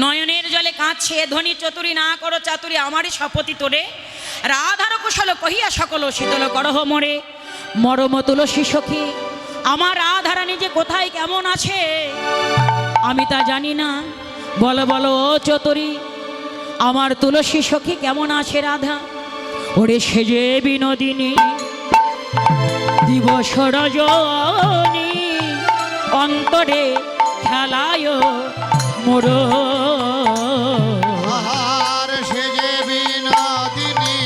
নয়নের জলে কাঁদছে, ধনী চতুরি না করো চাতুরি আমারই শপথি তোরে, রাধার কুশল কহিয়া সকল শীতল করহ মোরে, মরম তুলসী সখী আমার রাধারানী যে কোথায় কেমন আছে আমি তা জানি না, বলো বলো ও চতুরি আমার তুলসী সখী কেমন আছে রাধা। ওরে সেজে বিনোদিনী দিবস রজনী অন্তরে খেলায় মোর, আর সেজে বিনোদিনী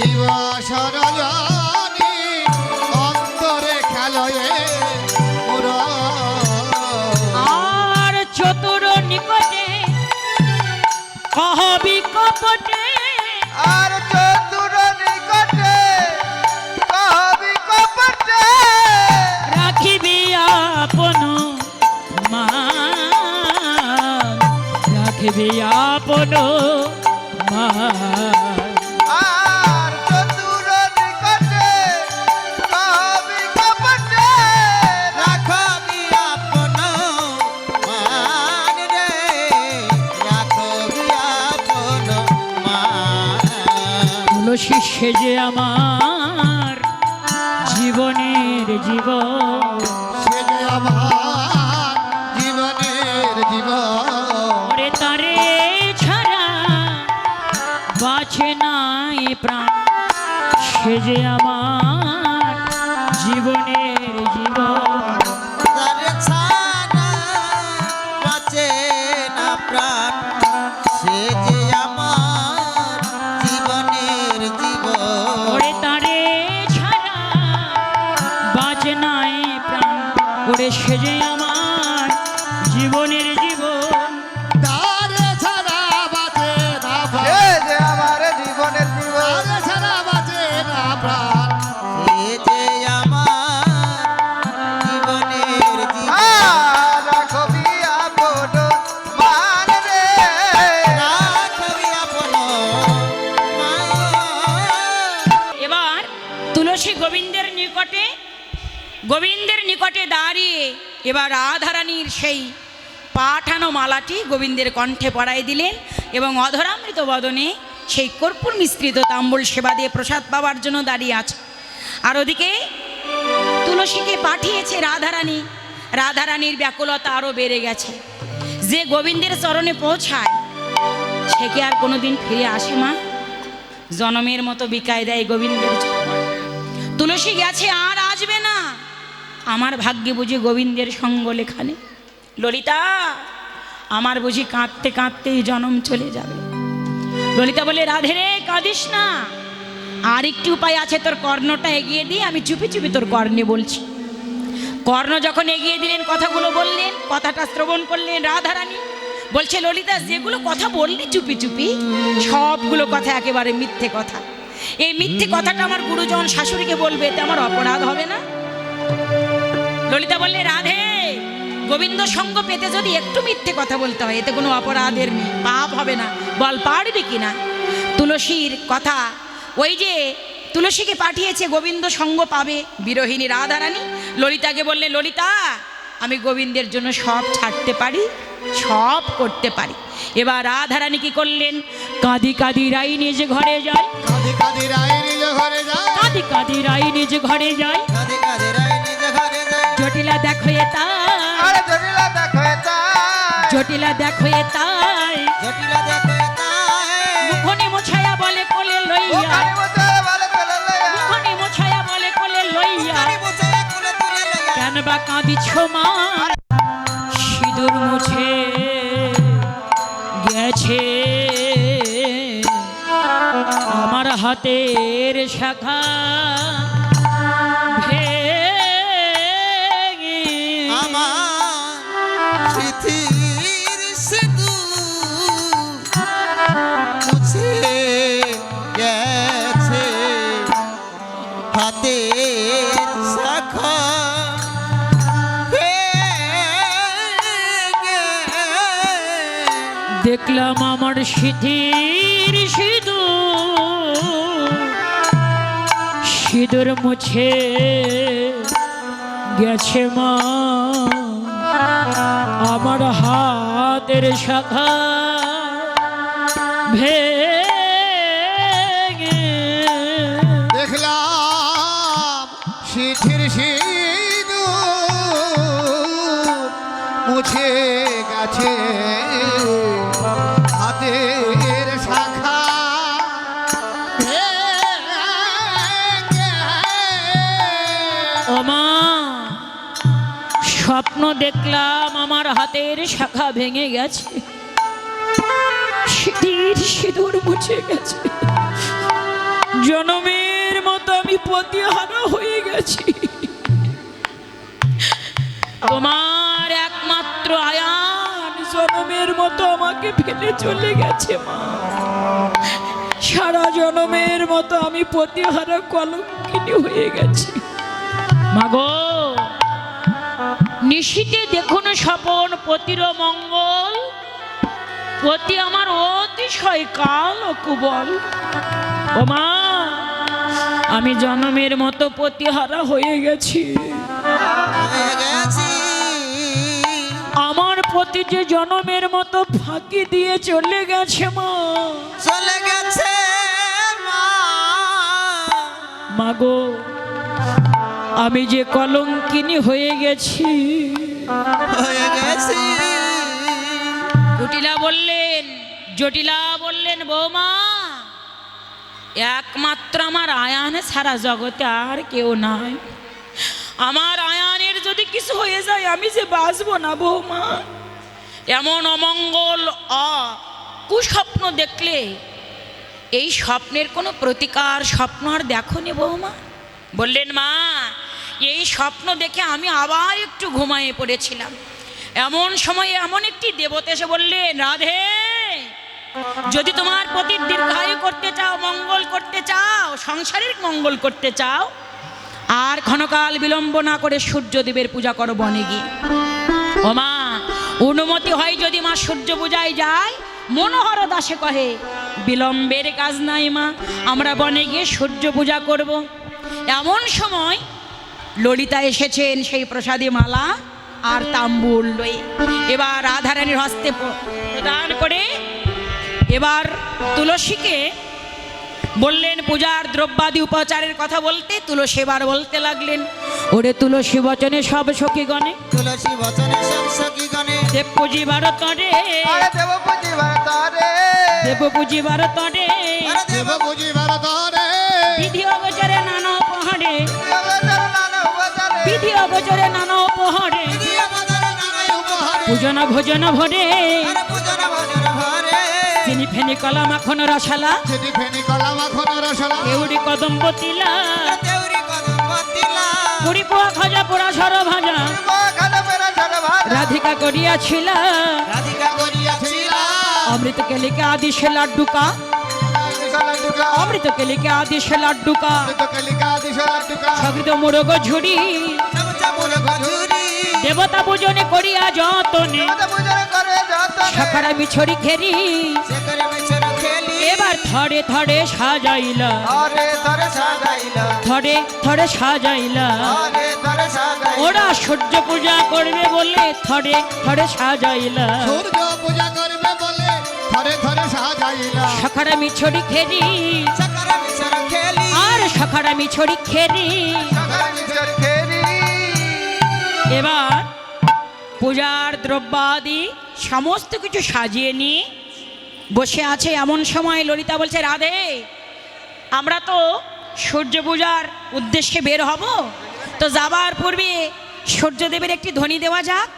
দিবস রজনী অন্তরে খেলয়ে মোর, আর চতুর নিকটে কহবি কপটে, আর চতুর নিকটে কবি কপটে রাখিবি আপন মান, রাখিবি আপন মান। আর চতুর নিকটে কবি কপটে রাখবি আপন মান রে, রাখবি আপন মান। তুলসী সেজে আমার জীবনের জীবন, সে যে আমার জীবনের জীবন, ওরে তারে ছাড়া বাঁচে নাই প্রাণ, সেজে আমার জীবনের জীবন। তারে ছাড়া বাঁচে না প্রাণ, সে যে আমার জীবনের জীবন। ওরে তারে ছাড়া বাঁচে নাই প্রাণ, ওরে সেজে আমার জীবনের জীবন। তারে ছাড়া বাঁচে না প্রাণ, সে যে আমার জীবনের জীবন। তারে ছাড়া বাঁচে না প্রাণ, সে যে আমার জীবনের জীবন। রাখবি আপন মান রে, রাখবি আপন মান। এবার তুলসী গোবিন্দের নিকটে দাঁড়িয়ে এবার রাধারানীর সেই পাঠানো মালাটি গোবিন্দের কণ্ঠে পরাই দিলেন এবং অধরামৃত বদনে সেই কর্পূর মিশ্রিত তাম্বুল সেবা দিয়ে প্রসাদ পাওয়ার জন্য দাঁড়িয়ে আছে। আর ওদিকে তুলসীকে পাঠিয়েছে রাধারানী, রাধারানীর ব্যাকুলতা আরও বেড়ে গেছে। যে গোবিন্দের চরণে পৌঁছায় সে কি আর কোনোদিন ফিরে আসে মা? জনমের মতো বিকায় দেয় গোবিন্দের চরণ। তুলসী গেছে আর আসবে না, আমার ভাগ্যে বুঝি গোবিন্দের সঙ্গ লেখানে। ললিতা আমার বুঝি কাঁদতে কাঁদতেই জনম চলে যাবে। ললিতা বলে রাধে রে কাঁদিস না, আর একটি উপায় আছে, তোর কর্ণটা এগিয়ে দিয়ে আমি চুপি চুপি তোর কর্ণে বলছি। কর্ণ যখন এগিয়ে দিলেন কথাগুলো বললেন, কথাটা শ্রবণ করলেন রাধারানী। বলছে ললিতা যেগুলো কথা বললি চুপি চুপি সবগুলো কথা একেবারে মিথ্যে কথা। এই মিথ্যে কথাটা আমার গুরুজন শাশুড়িকে বলবে, এতে আমার অপরাধ হবে না? ললিতা বললে রাধে গোবিন্দ সঙ্গ পেতে যদি একটু মিথ্যে কথা বলতে হয় এতে কোনো অপরাধের নেই, পাপ হবে না, বল পারবি কিনা? তুলসীর কথা, ওই যে তুলসীকে পাঠিয়েছে গোবিন্দ সঙ্গ পাবে বিরোহিনী রাধারানী। ললিতাকে বললে ললিতা আমি গোবিন্দের জন্য সব ছাড়তে পারি, সব করতে পারি। এবার রাধারানী কি করলেন? কাঁদি কাঁদি রাই নিজ ঘরে যায়, কাঁদি কাঁদি রায় নিজ ঘরে যায়, কাঁদি কাঁদি রাই নিজ ঘরে যায়, কাঁদি কাঁদি রায় নিজ ঘরে যায়। জটিলা দেখো তাই, আরে জটিলা দেখো তাই, জটিলা দেখো তাই, জটিলা দেখো তাই। মুখনি মোছায়া বলে কোলে লইয়া, ওখানে বসে বলে চলে লইয়া, মুখনি মোছায়া বলে কোলে লইয়া, ওখানে বসে কোলে তুলে লইয়া। কেন বা কাঁদিছ মা? সিঁদুর মুছে গেছে আমার হাতের শাখা ভেঙে, আমার স্মৃতির সিঁদুর মুছে গেছে হাতের শাখা ভেঙে। দেখলাম আমার স্মৃতির সিঁদুর, সিঁদুর মুছে গেছে মা আমার হাত হাতের শাখা ভেঙে দেখলাম সিঁথির সিঁদুর মুছে গেছে হাতের শাখা ও মা, স্বপ্ন দেখলাম আমার হাতের শাখা ভেঙে গেছে, সিঁথির সিঁদুর মুছে গেছে, জনমের মতো আমি পতিহারা হয়ে গেছি। তোমার একমাত্র আয়ান জনমের মতো আমাকে ফেলে চলে গেছে মা। সারা জনমের মতো আমি পতিহারা কলঙ্কিনী হয়ে গেছি। মাগো, নিশীতে দেখুন স্বপন পতির মঙ্গল, পতি আমার অতিশয় কাল ও কুবল। ও মা, আমি জনমের মতো পতিহারা হয়ে গেছি। আমার পতি যে জনমের মতো ফাঁকি দিয়ে চলে গেছে মা, চলে গেছে মাগো, আমি যে কলঙ্কিনী হয়ে গেছি। জটিলা বললেন বৌমা, একমাত্র আমার আয়ান সারা জগতে আর কেউ নাই। আমার আয়ানের যদি কিছু হয়ে যায় আমি যে বাঁচবো না বৌমা। এমন অমঙ্গল কুস্বপ্ন দেখলে এই স্বপ্নের কোনো প্রতিকার স্বপ্ন আর দেখো নি বৌমা? বললেন মা, এই স্বপ্ন দেখে আমি আবার একটু ঘুমায়ে পড়েছিলাম। এমন সময় এমন একটি দেবতা এসে বললেন, রাধে, যদি তোমার পতির দীর্ঘায়ু করতে চাও, মঙ্গল করতে চাও, সংসারের মঙ্গল করতে চাও, আর ক্ষণকাল বিলম্ব না করে সূর্যদেবের পূজা করো বনে গিয়ে। ও মা, অনুমতি হয় যদি মা সূর্য পূজায় যায়। মনোহর দাসে কহে, বিলম্বের কাজ নাই মা, আমরা বনে গিয়ে সূর্য পূজা করব। এমন সময় ললিতা এসেছেন সেই প্রসাদী মালা আর তাম্বুল লয়ে। এবার রাধারানীর হস্তে প্রদান করে এবার তুলসীকে বললেন পূজার দ্রব্যাদি উপচারের কথা বলতে। তুলসী এবার বলতে লাগলেন, ওরে তুলসী বচনে সব সখীগণে, তুলসী বচনে সব সখীগণে, দেব পুজিবার তরে, দেব পুজিবার তরে, দেব পুজিবার তরে, দেব পুজিবার তরে, বিধি অগোচরে নানা উপহারে, বিধি অগোচরে নানা উপহারে, পূজন ভোজন ভরে, চিনি ফেনি কলা মাখন রসালা, চিনি ফেনি কলা মাখন রসালা, কেউরি কদম্ব তিলা, পুরি পোয়া খাজা পোড়া সর ভাজা, রাধিকা করিয়াছিল, রাধিকা করিয়াছিল, অমৃত কেলিকে আদি সে লাড্ডুকা, অমৃত কেলিকে আদি সে লাড্ডুকা, সগৃত মুরগ ঝুড়ি, দেবতা পূজনে করিয়া যতনে, সখারা মিছরি খেরি, এবার থরে থরে সাজাইলা, থরে থরে সাজাইলা, ওরা সূর্য পূজা করবে বলে থরে থরে সাজাইলা, সূর্য পূজা করবে বলে থরে থরে সাজাইলা, সখারা মিছরি খেরি, আর সখারা মিছরি খেরি। এবার পূজার দ্রব্যাদি সমস্ত কিছু সাজিয়ে নিয়ে বসে আছে। এমন সময় ললিতা বলছে, রাধে, আমরা তো সূর্য পূজার উদ্দেশ্যে বের হব, তো যাবার পূর্বে সূর্যদেবের একটি ধ্বনি দেওয়া যাক।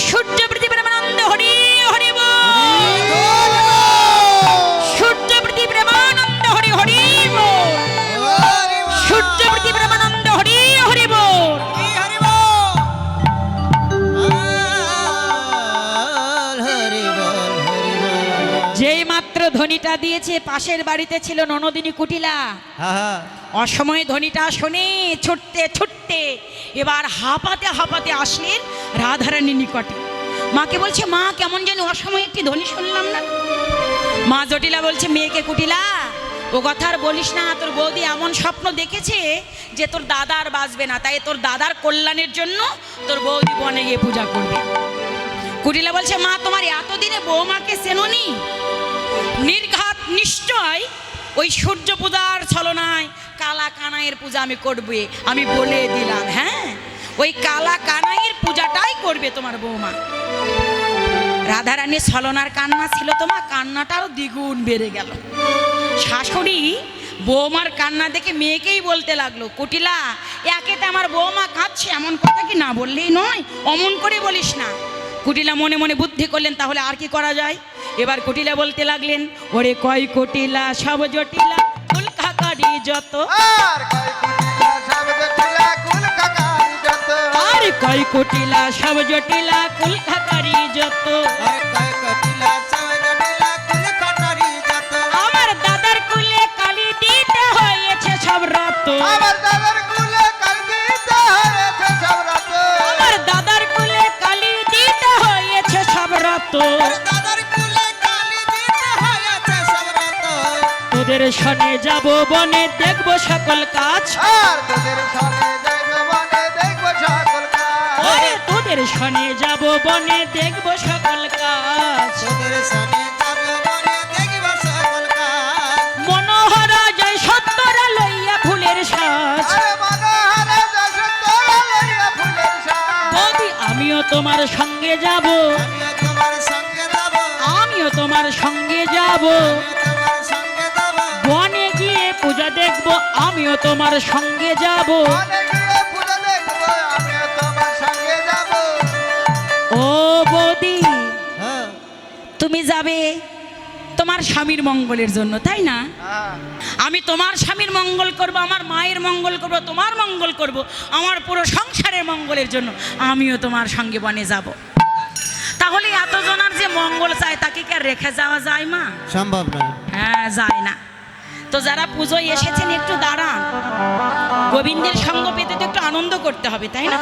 সূর্য প্রতিপ্রেমানন্দ হরি হরি বল, সূর্য প্রতিপ্রেমানন্দ হরি হরি বল, সূর্য প্রতিপ্রেমানন্দ হরি হরি বল। যেই মাত্র ধ্বনিটা দিয়েছে, পাশের বাড়িতে ছিল ননদিনী কুটিলা। অসময়ে ধ্বনিটা শুনে ছুটতে ছুটতে এবার হাঁপাতে হাঁপাতে আসলেন রাধারানীর নিকটে। মাকে বলছে, মা, কেমন যেন অসময়ে একটি ধ্বনি শুনলাম না। মা জটিলা বলছে, মেয়েকে কুটিলা, ও কথা আর বলিস না, তোর বৌদি এমন স্বপ্ন দেখেছে যে তোর দাদা আর বাঁচবে না, তাই তোর দাদার কল্যাণের জন্য তোর বৌদি বনে গিয়ে পূজা করবে। কুটিলা বলছে, মা তোমার এতদিনে বৌমাকে চেনোনি? নির্ঘাত নিশ্চয় ওই সূর্য পূজার ছলনায় কালা কানাইয়ের পূজা আমি করবে, আমি বলে দিলাম। হ্যাঁ, ওই কালা কানাইয়ের পূজাটাই করবে তোমার বৌমা। রাধারানীর ছলনার কান্না ছিল, তোমার কান্নাটাও দ্বিগুণ বেড়ে গেল। শাশুড়ি বৌমার কান্না দেখে মেয়েকেই বলতে লাগলো, কুটিলা একেতে আমার বৌমা কাঁদছে, এমন কথা কি না বললেই নয়, অমন করে বলিস না। কুটিলা মনে মনে বুদ্ধি করলেন, তাহলে আর কি করা যায়। এবার কুটিলা বলতে লাগলেন, ওরে কয় কুটিলা সব জটিলা কুল খাকারি যত, আর কয় কুটিলা সব জটিলা কুল খাকারি যত, আমার দাদার কুলে কালি দিতে হয়েছে সব রত, আমার দাদার কুলে কালি দিতে হয়েছে সব রত, তোদের সনে যাব বনে দেখবো সকল কাজ, তোদের সনে যাব বনে দেখবো সকল কাজ, মনোহরা জয় সত্যরা লইয়া ফুলের সাজ, বৌদি আমিও তোমার সঙ্গে যাব, আমিও তোমার সঙ্গে যাব, বনে গিয়ে পূজা দেখবো, আমিও তোমার সঙ্গে যাব। ও বৌদি, তুমি যাবে তোমার স্বামীর মঙ্গলের জন্য, তাই না? আমি তোমার স্বামীর মঙ্গল করব, আমার মায়ের মঙ্গল করব, তোমার মঙ্গল করব, আমার পুরো সংসারের মঙ্গলের জন্য আমিও তোমার সঙ্গে বনে যাব। তাহলে এতজনের যে মঙ্গল চায় তাকে কি আর রেখে যাওয়া যায় মা? সম্ভব না। হ্যাঁ, যায় না। তো যারা পুজোয় এসেছেন একটু দাঁড়ান, গোবিন্দের সঙ্গ পেতে তো একটু আনন্দ করতে হবে, তাই না?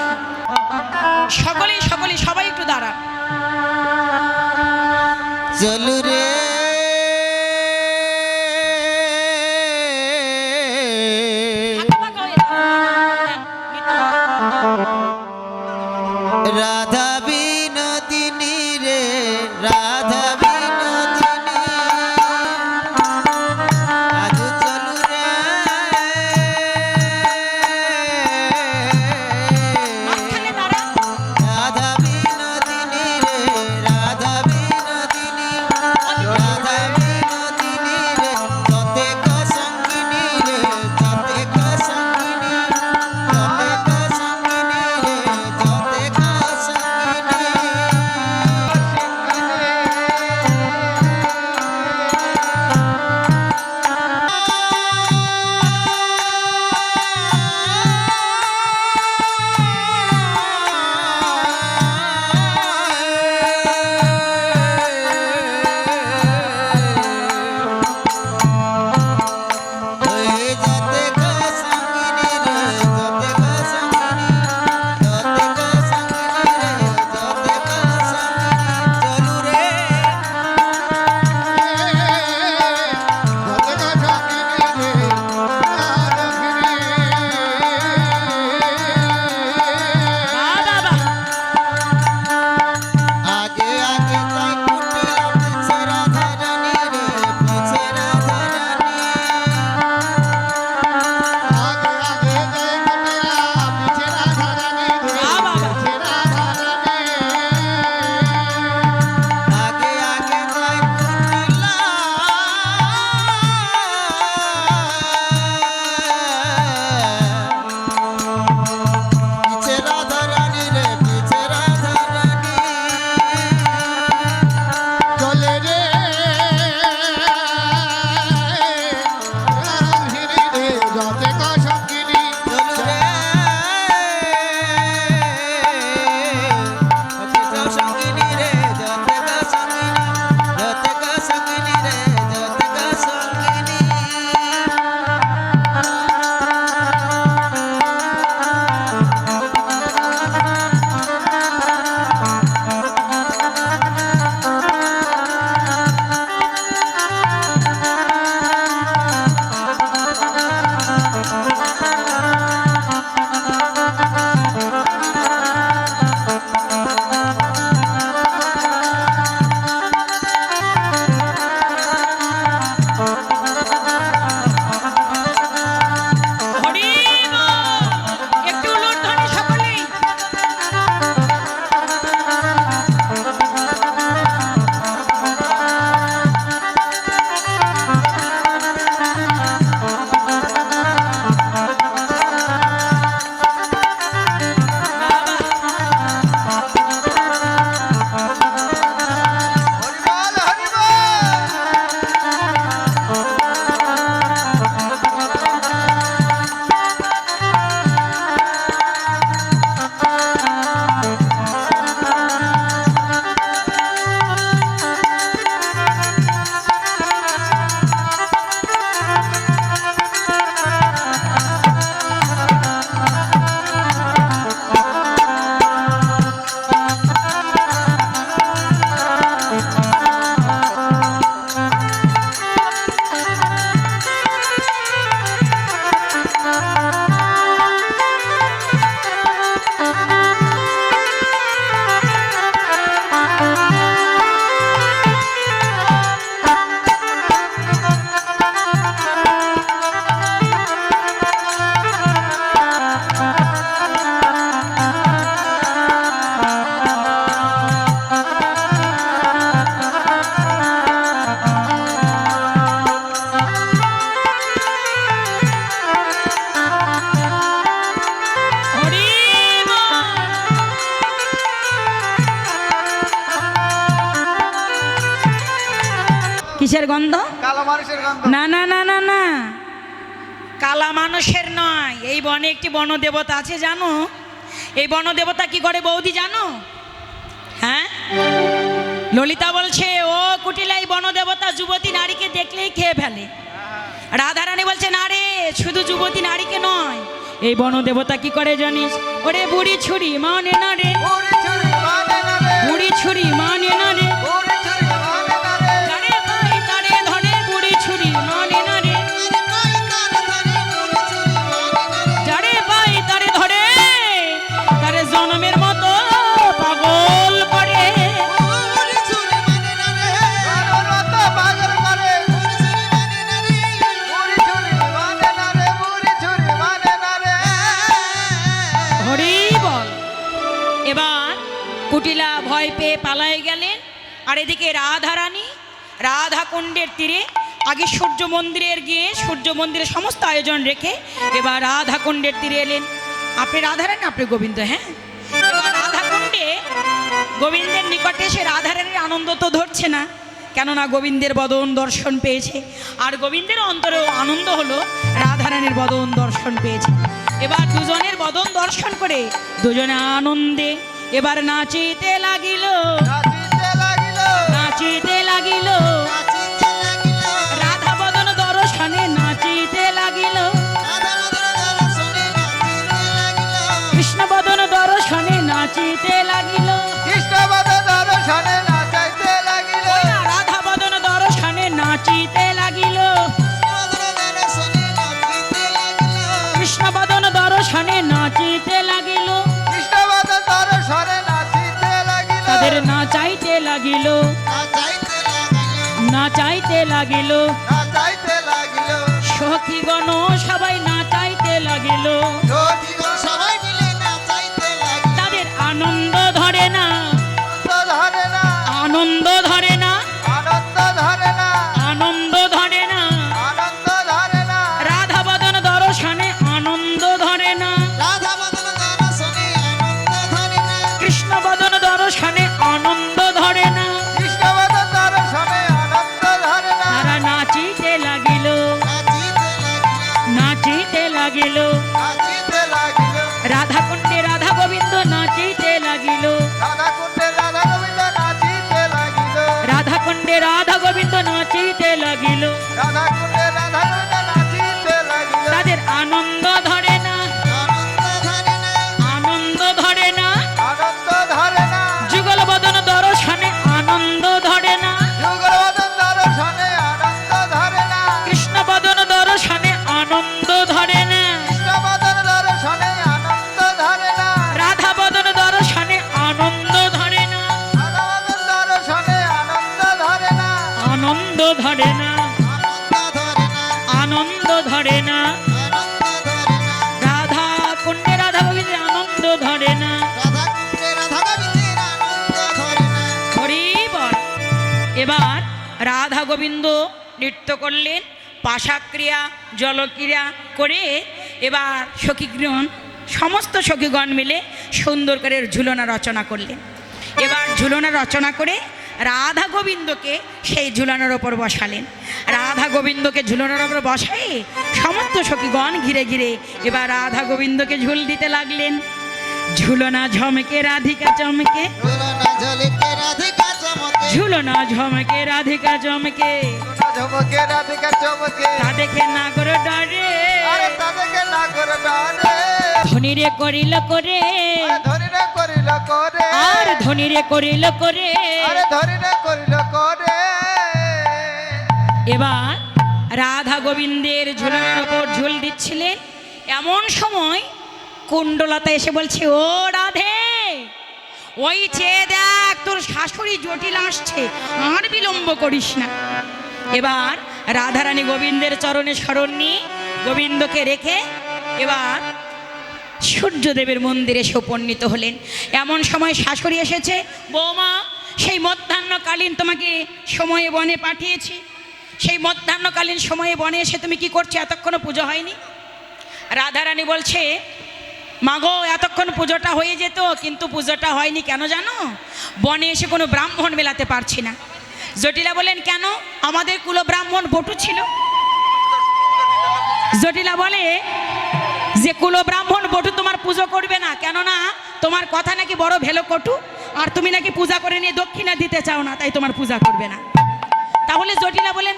সকলেই সবাই একটু দাঁড়ান। চলু রে রাধা বিনোদিনী রে, রাধা বিনোদিনী, আজ চলু রে রাধা বিনোদিনী রে, রাধা বিনোদিনী, কিসের গন্ধ? কালো মানুষের গন্ধ। না না না না না, কালা মানুষের নয়। এই বনে একটি বনদেবতা আছে জানো? এই বনদেবতা কি করে বৌদি জানো? হ্যাঁ, ললিতা বলছে ও কুটিলা, এই বনদেবতা যুবতী নারীকে দেখলেই খেয়ে ফেলে। রাধারানী বলছে না রে, শুধু যুবতী নারীকে নয়, এই বনদেবতা কি করে জানিস? ওরে বুড়ি ছুরি মানে না রে, বুড়ি ছুরি মানে না রে, বুড়ি ছুরি মানে না রে, বুড়ি ছুরি মানে না রে, তারে পাই তারে ধরে বুড়ি ছুরি মানে না রে, যারে পাই তারে ধরে তারে জনমের মতো পাগল করে। কারোর মতো পাগল করে। বুড়ি ছুরি মানে না রে, বুড়ি ছুরি মানে না রে। হরি বল। এবার কুটিলা ভয় পেয়ে পালায় গেলেন। আর এদিকে রাধারানী রাধা কুণ্ডের তীরে আগে সূর্য মন্দিরের গিয়ে সূর্য মন্দিরের সমস্ত আয়োজন রেখে এবার রাধা কুণ্ডের তীরে এলেন। আপনি রাধারানী, আপনি গোবিন্দ। হ্যাঁ, এবার রাধা কুণ্ডে গোবিন্দের নিকটে এসে রাধারানীর আনন্দ তো ধরছে না, কেননা গোবিন্দের বদন দর্শন পেয়েছে। আর গোবিন্দের অন্তরেও আনন্দ হলো, রাধারানীর বদন দর্শন পেয়েছে। এবার দুজনের বদন দর্শন করে দুজনে আনন্দে এবার নাচিতে লাগিল, নাচিতে লাগিল, নাচিতে লাগিল, রাধা বদন দর্শনে নাচিতে লাগিল, কৃষ্ণ বদন দর্শনে নাচিতে লাগিল, কৃষ্ণপদ দর্শনে নাচাইতে লাগিল, রাধা বদন দর্শনে নাচিতে লাগিল, কৃষ্ণ বদন দর্শনে নাচিতে লাগিল, কৃষ্ণপদ দর্শনে নাচিতে লাগিল, তাদের নাচাইতে লাগিল, নাচাইতে লাগিল, নাচাইতে লাগিল, সখীগণ সবাই নাচাইতে লাগিল। সখীগণ সবাই মিলে নাচাইতে লাগিল। তাদের আনন্দ ধরে না, ধরে না, আনন্দ ধরে না, আনন্দ ধরে না, আনন্দ ধরে না, আনন্দ ধরে না, রাধা বদন দর্শনে আনন্দ ধরে না, কৃষ্ণ বদন দর্শনে আনন্দ ধরে না। কৃষ্ণপদ দর্শনে আনন্দ ধরে না, তারা নাচিতে লাগিল, নাচিতে লাগিল, নাচিতে লাগিল, রাধা কুণ্ডে রাধা গোবিন্দ নাচিতে লাগিল, রাধা কুণ্ডে রাধা গোবিন্দ নাচিতে লাগিল, রাধা কুণ্ডে রাধা গোবিন্দ নাচিতে লাগিল। রাধা কুণ্ডে রাধা গোবিন্দ নাচিতে লাগিল, তাদের আনন্দ ধরে না, আনন্দ ধরে না, আনন্দ ধরে না, যুগল বদন দর্শনে আনন্দ ধরে না, যুগলবদন দর্শনে আনন্দ ধরে না, কৃষ্ণ বদন দর্শনে আনন্দ ধরে না, কৃষ্ণপদ দর্শনে আনন্দ ধরে না, রাধা বদন দর্শনে আনন্দ ধরে না, রাধাবদন দর্শনে আনন্দ ধরে না, আনন্দ ধরে না, আনন্দ ধরে না, রাধা কুণ্ডে রাধা গোবিন্দের আনন্দ ধরে না। হরি বল। এবার রাধা গোবিন্দ নৃত্য করলেন, পাশাক্রিয়া জলক্রিয়া করে এবার সখীগণ সমস্ত সখীগণ মিলে সুন্দর করে ঝুলনা রচনা করলেন। এবার ঝুলনা রচনা করে রাধা গোবিন্দকে সেই ঝুলনার ওপর বসালেন। রাধা গোবিন্দকে ঝুলনার ওপর বসাই সমস্ত সখীগণ ঘিরে ঘিরে এবার রাধা গোবিন্দকে ঝুল দিতে লাগলেন। ঝুলনা ঝমকে রাধিকা চমকে, ঝুলনা ঝমকে রাধিকা চমকে, ঝমকে রাধিকা চমকে, তা দেখে নাগর ডরে, আরে তাদেরকে না করে ডানে, ধনীরে করিল করে, আরে ধরিনে করিল করে, আর ধনীরে করিল করে। আরে ধরিনে করিল করে। এবার রাধা গোবিন্দের ঝুলনার ওপর ঝুল দিচ্ছিলেন, এমন সময় কুণ্ডলতা এসে বলছে, ও রাধে, ওই চেয়ে দেখ তোর শাশুড়ি জটিল আসছে, আর বিলম্ব করিস না। এবার রাধারানী গোবিন্দের চরণে শরণ নিয়ে গোবিন্দকে রেখে এবার সূর্যদেবের মন্দিরে এসে উপনীত হলেন। এমন সময় শাশুড়ি এসেছে, বৌমা সেই মধ্যাহ্নকালীন তোমাকে সময়ে বনে পাঠিয়েছি, সেই মধ্যাহ্নকালীন সময়ে বনে এসে তুমি কি করছো? এতক্ষণও পুজো হয়নি? রাধারানী বলছে, মাগো এতক্ষণ পুজোটা হয়ে যেত, কিন্তু পুজোটা হয়নি। কেন জানো? বনে এসে কোনো ব্রাহ্মণ মেলাতে পারছি না, জটিলা বলেন কেন? আমাদের কুল ব্রাহ্মণ বটু ছিল। জটিলা বলে যে কুল ব্রাহ্মণ বটু তোমার পুজো করবে না, কেননা তোমার কথা নাকি বড় ভেলো কটু, আর তুমি নাকি পূজা করে নিয়ে দক্ষিণা দিতে চাও না, তাই তোমার পূজা করবে না। তাহলে জটিলা বলেন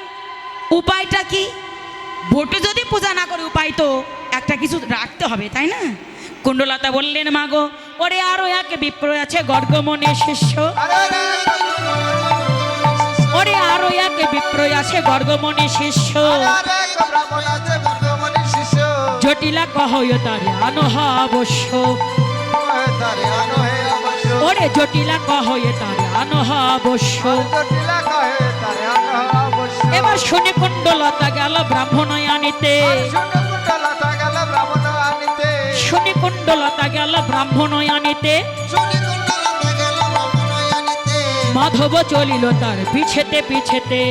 উপায়টা কি? বটু যদি পূজা না করে উপায় তো একটা কিছু রাখতে হবে, তাই না? কুণ্ডলতা বললেন মাগো, ওরে আরো এক বিপ্র আছে গর্গমণি শিষ্য, ওরে আরো এক বিপ্র আছে গর্গমণি শিষ্য, জটিলা কহয় তারে আনহ অবশ্য, ওরে জটিলা কহয় তারে আনহ অবশ্য। এবার শুনে কুণ্ডলতা গেল ব্রাহ্মণ আনিতে, শুনে কুণ্ডলতা গেল ব্রাহ্মণ আনিতে, মাধব চলিল তার পিছেতে পিছেতে,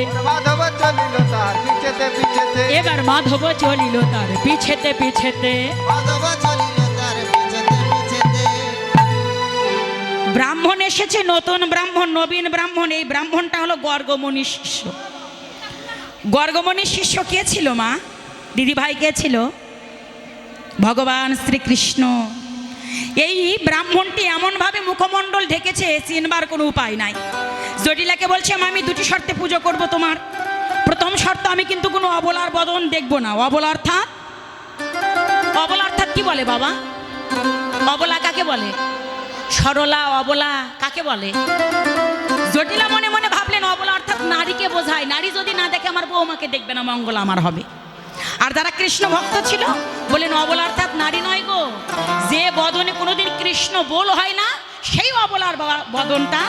এবার মাধব চলিল তার পিছেতে পিছেতে। ব্রাহ্মণ এসেছে, নতুন ব্রাহ্মণ, নবীন ব্রাহ্মণ। এই ব্রাহ্মণটা হলো গর্গমণি শিষ্য। গর্গমণির শিষ্য কে ছিল মা? দিদি ভাই কে ছিল? ভগবান শ্রীকৃষ্ণ। এই ব্রাহ্মণটি এমনভাবে মুখমণ্ডল ঢেকেছে, চিনবার কোনো উপায় নাই। জটিলাকে বলছে আমি দুটি শর্তে পুজো করব তোমার। প্রথম শর্ত, আমি কিন্তু কোনো অবলার বদন দেখব না। অবলার্থাৎ, অবলার্থাৎ কি বলে বাবা? অবলা কাকে বলে? সরলা অবলা কাকে বলে? জটিলা মনে মনে ভাবলেন অবলা অর্থাৎ নারীকে বোঝায়। নারী যদি না দেখে আমার বৌমাকে দেখবে না, মঙ্গল আমার হবে। আর যারা কৃষ্ণ ভক্ত ছিল বলেন অবলা অর্থাৎ নারী নয় গো, যে বদনে কোনোদিন কৃষ্ণ বল হয় না, সেই অবলার বদনটা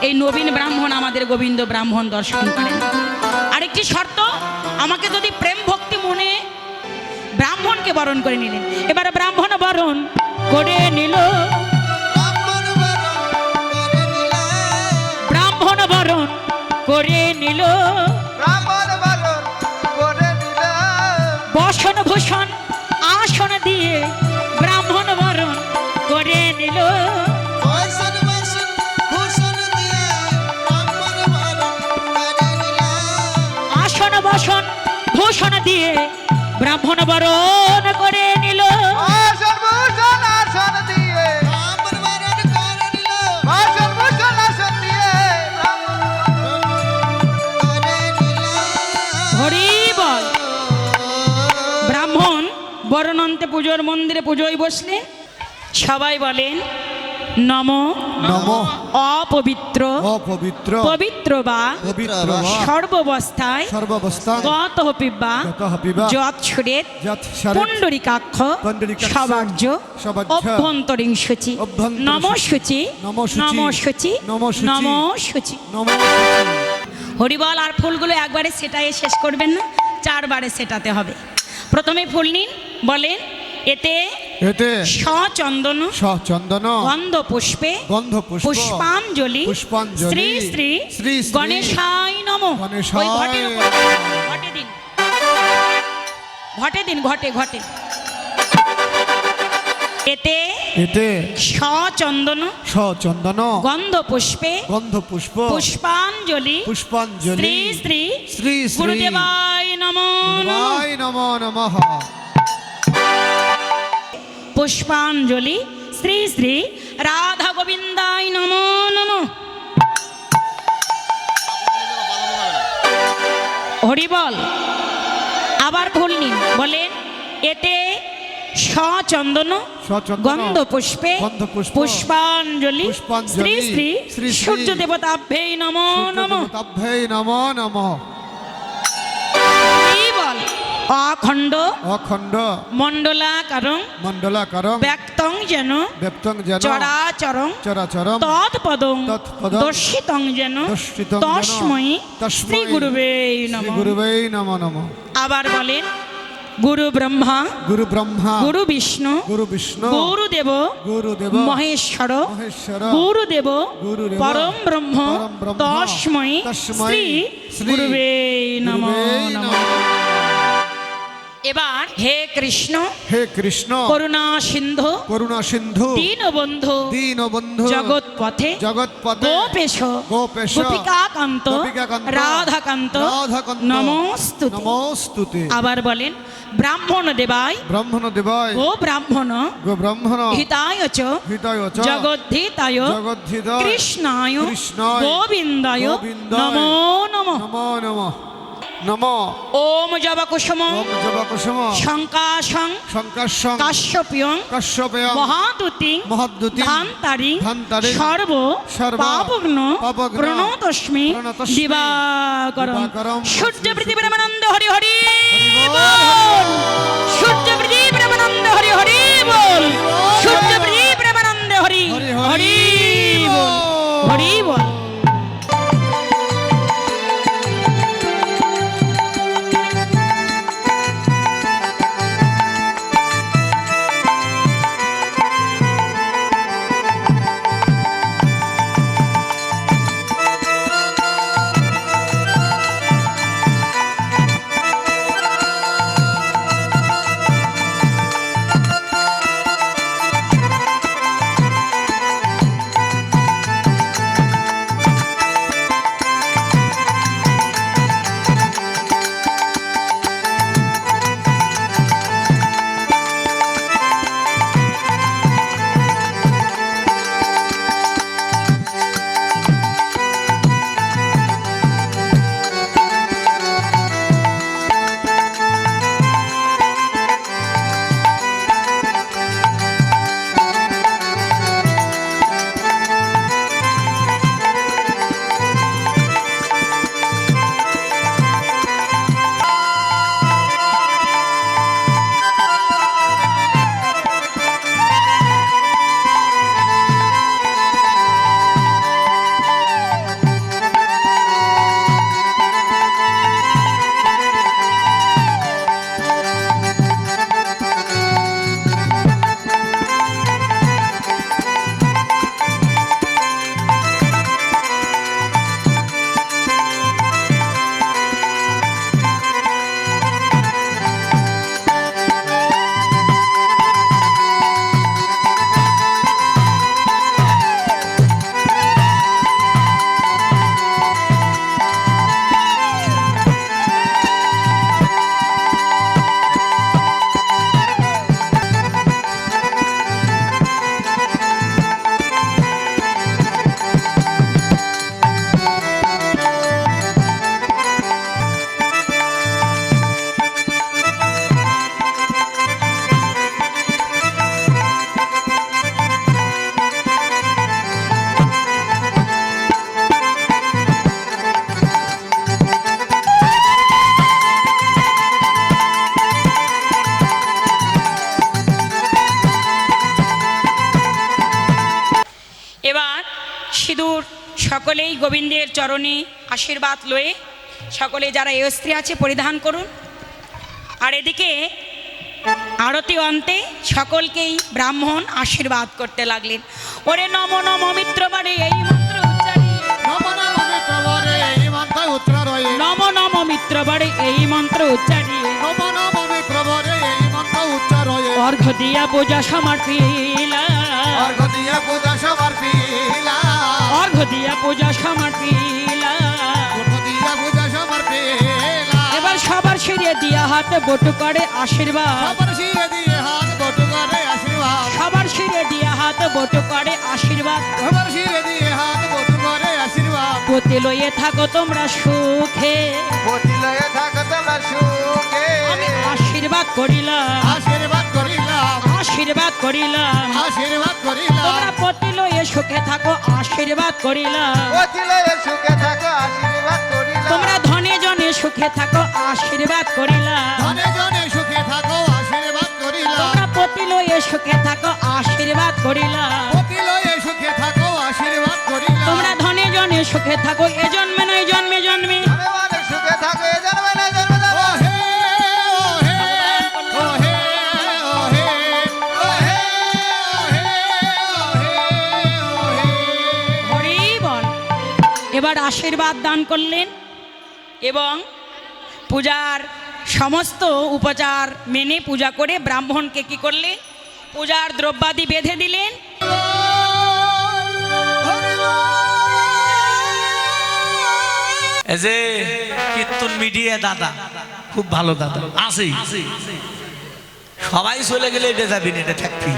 এই নবীন ব্রাহ্মণ আমাদের গোবিন্দ ব্রাহ্মণ দর্শন করেন। আরেকটি শর্ত, আমাকে যদি প্রেম ভক্তি মনে ব্রাহ্মণকে বরণ করে নিলেন। এবার ব্রাহ্মণ বরণ করে নিল, ব্রাহ্মণ বরণ করে নিল, বসন ভূষণ আসন দিয়ে ব্রাহ্মণ বরণ করে নিল, আসন বসন ভূষণ দিয়ে ব্রাহ্মণ বরণ করে নিল। বরণন্তে পুজোর মন্দিরে পুজোয় বসলেন। সবাই বলেন নম নম অপবিত্র অপবিত্র পবিত্র বা সর্বাবস্থায় গত হপিবা যৎ সুরেত পুণ্ডরিকাক্ষ সবার্য অভ্যন্তরীণ সূচি নম সূচি নম সূচি নম সূচি। হরিবল। আর ফুলগুলো একবারে সেটাই শেষ করবেন না, চারবারে সেটাতে হবে। প্রথমে ফুল নিন, বলেন এতে এতে সচন্দন সচন্দন গন্ধ পুষ্পে গন্ধ পুষ্প পুষ্পাঞ্জলি পুষ্পাঞ্জলি শ্রী শ্রী শ্রী গণেশায় নমঃ। ওই ঘটের উপর ঘটে দিন, ঘটে দিন, ঘটে ঘটে। এতে এতে সচন্দন সচন্দন গন্ধ পুষ্পে গন্ধ পুষ্প পুষ্পাঞ্জলি পুষ্পাঞ্জলি শ্রী শ্রী শ্রী শ্রী গুরুদেবায় নমঃ গুরুদেবায় নমো নমঃ। পুষ্পাঞ্জলি শ্রী শ্রী রাধা গোবিন্দায় নমো নমঃ। হরিবল। আবার ফুল নিন, বলেন এতে সচন্দন গন্ধ পুষ্পে পুষ্পাঞ্জলি শ্রী শ্রী সূর্য দেবতাভ্যৈ নমো নমঃ। বল অখণ্ড অখণ্ড মণ্ডলাকারং মণ্ডলাকারং ব্যক্তং যেন চরাচরং চরাচরং তৎপদং তৎপদং দর্শিতং যেন দর্শিতং তস্मै শ্রী গুরুবে নমঃ। গুরুবে নমো নমঃ। আবার বলেন গুরু ব্রহ্মা গুরু বিষ্ণু গুরুদেব মহেশ্বর গুরুদেব পরম ব্রহ্ম তস্मै শ্রী গুরুবে নমঃ। এবার হে কৃষ্ণ হে কৃষ্ণ করুণা সিন্ধু করুণা সিন্ধু দীনবন্ধু দীনবন্ধু জগৎ পথে জগৎপথে গোপেশ গোপেশ গোপিকাকান্ত গোপিকাকান্ত রাধাকান্ত রাধাকান্ত নমস্তুতে। নমস্তুতে। আবার বলেন ব্রাহ্মণ দেবায় ব্রাহ্মণ দেবায় গো ব্রাহ্মণ গো ব্রাহ্মণ হিতায় চ হিতায় চ জগদ্ধিতায় জগদ্ধিতায় কৃষ্ণায় কৃষ্ণায় গোবিন্দায় গোবিন্দায় নমো নমঃ। নমো নমো নমো। ওম জবকুসুম ওম জবকুসুম শঙ্কাশং শঙ্কাশং কাশ্যপিয়ং কাশ্যপেয়ং মহাদুতি মহদ্যুতি ধান্তারি ধান্তারি সর্ব সর্ব পাপগ্ন পাপগ্ন প্রণতস্মি প্রণতস্মি দিবাকরম দিবাকরম সূর্য পৃথিবীরামানন্দ হরি হরি বল, বল। সূর্য পৃথিবীরামানন্দ হরি হরি বল। সূর্য পৃথিবীরামানন্দ হরি হরি হরি বল। বল। হরি বল। এবার সিঁদুর সকলেই গোবিন্দের চরণে আশীর্বাদ লয়ে সকলে যারা এই স্ত্রী আছে পরিধান করুন। আর এদিকে আরতি অন্তে সকলকেই ব্রাহ্মণ আশীর্বাদ করতে লাগলেন। ওরে নম নম মিত্র বাড়ে এই মন্ত্র উচ্চারিয়ে নমো নমো মিত্রবরে এই মন্ত্র উচ্চারয়ে নম নম মিত্র বাড়ে এই মন্ত্র উচ্চারিয়ে নমো নমো মিত্রবরে এই মন্ত্র উচ্চারয়ে অর্ঘ দিয়া পূজা সমর্পিলা অর্ঘ দিয়া পূজা সমর্পিলা অর্ঘ দিয়া পূজা সমর্পিলা অর্ঘ দিয়া পূজা সমর্পিলা এবার সবার শিরে দিয়া হাতে বটু করে আশীর্বাদ সবার শিরে দিয়ে হাত বটু করে আশীর্বাদ সবার শিরে দিয়া হাত বটু করে আশীর্বাদ সবার শিরে দিয়ে হাত বটু করে আশীর্বাদ পতি লয়ে থাকো তোমরা সুখে পতিলয়ে থাকো তোমরা সুখে আমি আশীর্বাদ করিলাম আশীর্বাদ করিলাম আশীর্বাদ করিলাম আশীর্বাদ করিলাম তোমরা পতি লয়ে সুখে থাকো আশীর্বাদ করিলাম পতিলয়ে সুখে থাকো আশীর্বাদ করিলাম তোমরা ধনে জনে সুখে থাকো আশীর্বাদ করিলাম ধনে জনে সুখে থাকো আশীর্বাদ করিলাম তোমরা পতি লয়ে সুখে থাকো আশীর্বাদ করিলাম পতিলয়ে সুখে থাকো আশীর্বাদ করিলাম তোমরা ধনে জনে সুখে থাকো এ জন্মে নয় জন্মে জন্মে ধনে সুখে থাকো এ জন্মে না জন্মে জন্মে ও হে ও হে ও হে ও হে ও হে হরি বল। এবার আশীর্বাদ দান করলেন এবং পূজার সমস্ত উপচার মেনে পূজা করে ব্রাহ্মণকে কি করলেন, পূজার দ্রব্যাদি বেঁধে দিলেন। এই যে কীর্তন মিডিয়া দাদা খুব ভালো দাদা আছে, সবাই চলে গেলে এটা যাবি না, এটা থাকবি।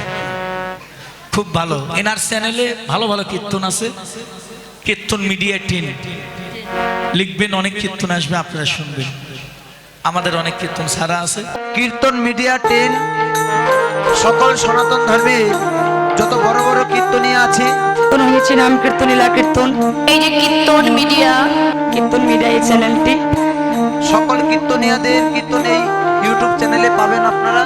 খুব ভালো, এনার চ্যানেলে ভালো ভালো কীর্তন আছে। কীর্তন মিডিয়া টিম লিখবেন, অনেক কীর্তন আসবে, আপনারা শুনবেন। আমাদের অনেক কীর্তন ছাড়া আছে। কীর্তন মিডিয়া 10 সকল সনাতন ধর্মে যত বড় বড় কীর্তনীয় আছে হয়েছে নাম কীর্তন, লীলা কীর্তন। এই যে কীর্তন মিডিয়া এই চ্যানেলটি, সকল কীর্তনীয়দের কীর্তন এই ইউটিউব চ্যানেলে পাবেন আপনারা।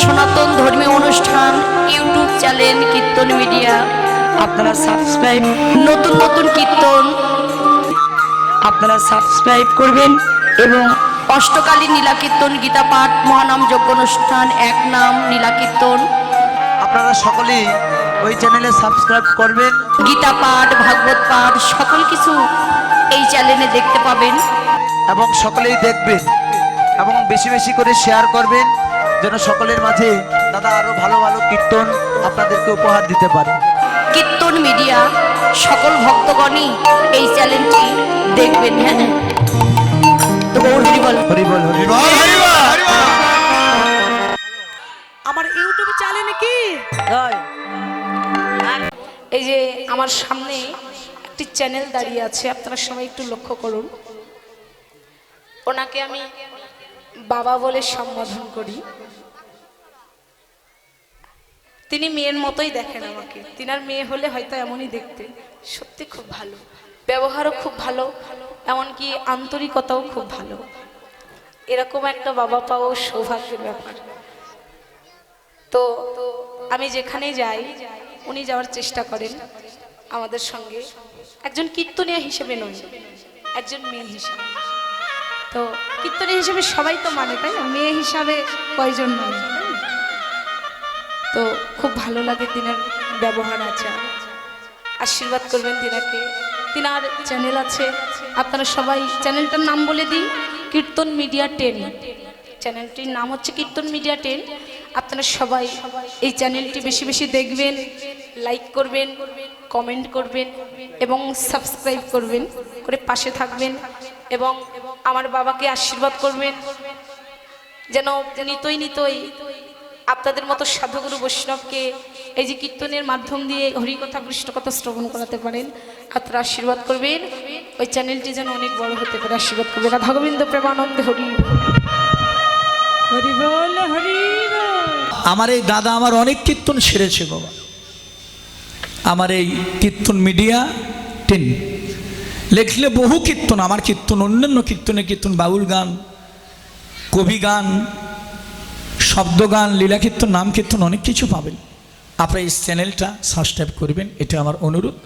সনাতন ধর্মীয় অনুষ্ঠান ইউটিউব চ্যানেল কীর্তন মিডিয়া, আপনারা সাবস্ক্রাইব, নতুন নতুন কীর্তন আপনারা সাবস্ক্রাইব করবেন। এবং অষ্টকালী নীলা কীর্তন, গীতা পাঠ, মহানাম যজ্ঞ অনুষ্ঠান, এক নাম নীলা কীর্তন, আপনারা সকলেই ওই চ্যানেলে সাবস্ক্রাইব করবেন গীতা পাঠ, ভাগবত পাঠ সকল কিছু এই চ্যানেলে দেখতে পাবেন। এবং সকলেই দেখবেন এবং বেশি বেশি করে শেয়ার করবেন, যেন সকলের মাঝে দাদা আরো ভালো ভালো কীর্তন আপনাদেরকে উপহার দিতে পারে। কীর্তন মিডিয়া সকল ভক্তগণই এই চ্যানেলটি দেখবেন। হ্যাঁ, তো গৌর হরি বল। হরি বল, হরি বল। আমার ইউটিউব চ্যানেলে কি এই যে আমার সামনে একটি চ্যানেল দাঁড়িয়ে আছে, আপনারা সবাই একটু লক্ষ্য করুন। ওনাকে আমি বাবা বলে সম্বোধন করি। তিনি মেয়ের মতোই দেখেন আমাকে, তিনার মেয়ে হলে হয়তো এমনই দেখতে। সত্যি খুব ভালো, ব্যবহারও খুব ভালো, এমনকি আন্তরিকতাও খুব ভালো। এরকম একটা বাবা পাওয়া সৌভাগ্যের ব্যাপার। তো আমি যেখানে যাই উনি যাওয়ার চেষ্টা করেন আমাদের সঙ্গে, একজন কীর্তনিয়া হিসেবে নয়, একজন মেয়ে হিসাবে। তো কীর্তনিয়া হিসেবে সবাই তো মানে, তাই না? মেয়ে হিসাবে কয়জন মানে? তো খুব ভালো লাগে তিনার ব্যবহার আছে। আশীর্বাদ করবেন তিনাকে। তিনার চ্যানেল আছে, আপনারা সবাই চ্যানেলটার নাম বলে দিই, কীর্তন মিডিয়া 10। চ্যানেলটির নাম হচ্ছে কীর্তন মিডিয়া 10। আপনারা সবাই এই চ্যানেলটি বেশি বেশি দেখবেন, লাইক করবেন, কমেন্ট করবেন এবং সাবস্ক্রাইব করবেন, করে পাশে থাকবেন এবং আমার বাবাকে আশীর্বাদ করবেন যেন নিতই আপনাদের মতো সাধুগুরু বৈষ্ণবকে এই যে কীর্তনের মাধ্যম দিয়ে হরিকথা কৃষ্ণকথা শ্রবণ করাতে পারেন। আপনারা আশীর্বাদ করবেন, ওই চ্যানেলটি যেন অনেক বড় হতে পারে। আশীর্বাদ করবেন। রাধা গোবিন্দ প্রেমানন্দে হরি হরি বল, হরি বল। আমার এই দাদা আমার অনেক কীর্তন সেরেছে বাবা। আমার এই কীর্তন মিডিয়া 10 লেখলে বহু কীর্তন, আমার কীর্তন, অন্যান্য কীর্তনে কীর্তন, বাউল গান, কবি গান, শব্দ গান, লীলা কীর্তন, নাম কীর্তন, অনেক কিছু পাবেন। আপনারা এই চ্যানেলটা সাবস্ক্রাইব করবেন, এটা আমার অনুরোধ।